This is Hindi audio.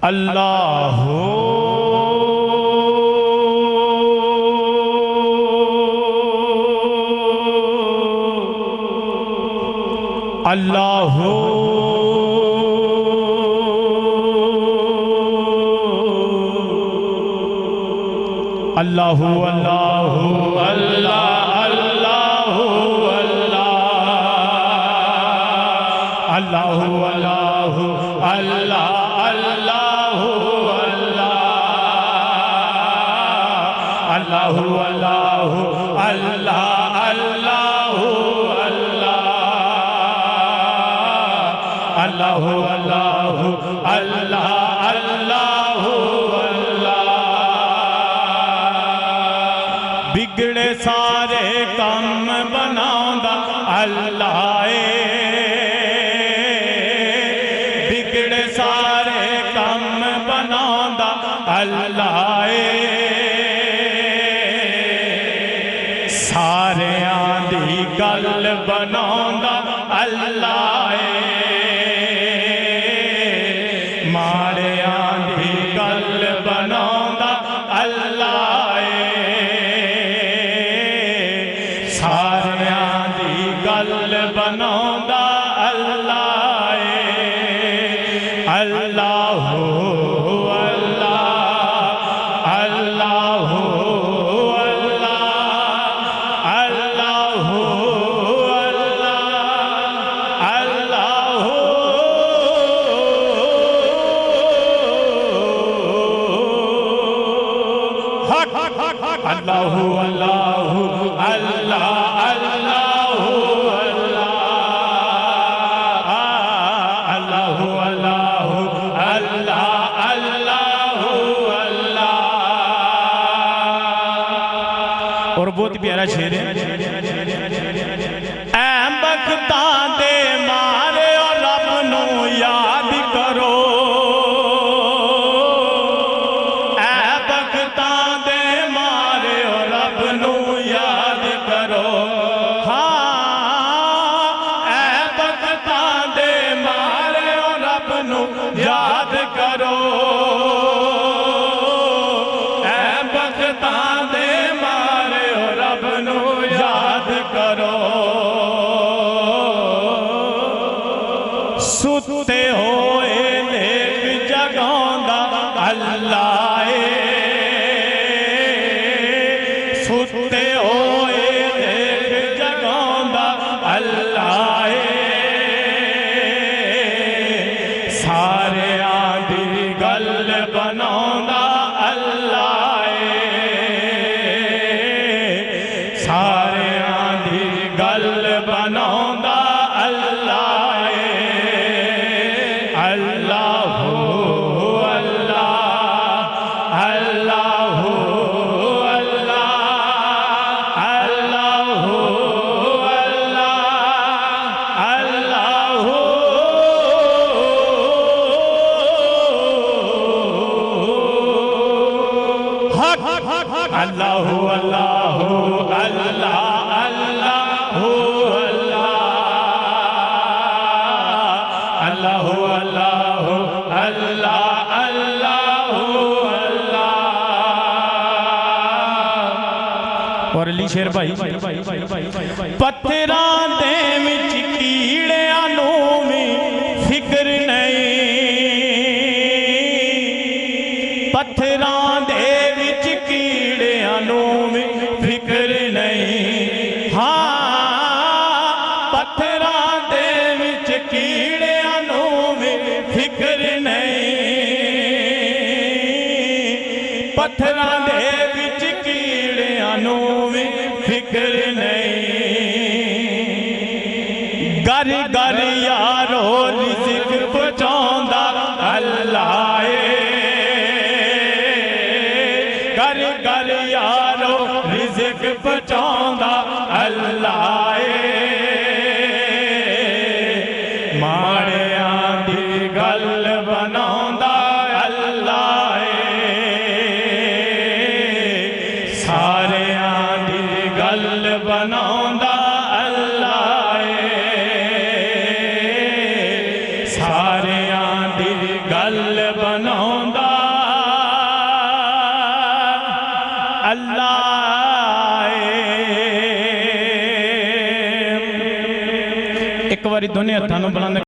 अल्लाह अल्लाह अल्लाह अल्लाह अल्लाह अल्लाह अल्लाह अल्लाह अल्लाह अल्लाह अल्लाह अल्लाह अल्लाह अल्लाह अल्लाह अल्लाह अल्लाह बिगड़े सारे काम बनांदा अल्लाह बिगड़े सारे काम बनांदा अल्लाह सारियां दी गल बनांदा अल्लाह माड़ियां दी गल बनांदा अल्लाह सारियां दी गल बनांदा अल्लाह अल्लाह अल्लाह अल्लाह अल्लाह अल्लाह अल्लाह अल्लाह अल्लाह अल्लाह अल्लाह। और बहुत प्यारा शेर है, ऐ बख्तां दे मारे और रब नू याद करो, याद करो ऐ बख्तां दे मारे रब नू याद करो। सुते होए लेक जगांदा अल्लाह सुते होए लेक जगांदा अल्लाह सारियां दी गल बनांदा अल्लाह सारियां दी गल बनांदा अल्लाह अल्लाह अल्लाह अल्लाह अल्लाह अल्लाह अल्लाह अल्लाह अल्लाह अल्लाह अल्लाह अल्लाह अल्लाह। और अली शेर भाई, पत्थरां दे विच कीड़ियां नूं भी फिक्र नहीं, पत्थरां दे विच कीड़ियां नूं भी फिक्र नहीं, हाँ पत्थरां दे विच कीड़ियां नूं भी फिक्र नहीं, पत्थरां दे विच कीड़ियां नूं भी फिक्र नहीं। घर घर यारो रिज़्क़ पहुंचांदा अल्लाह घर घर यारो रिज़्क़ पहुंचांदा अल्लाह माड़ियां दी गल बनांदा अल्लाह सारियां दी गल बनांदा अल्लाह सारियां दी गल बनांदा अल्लाह एक बारी दोने हत्थां नूं बुलंद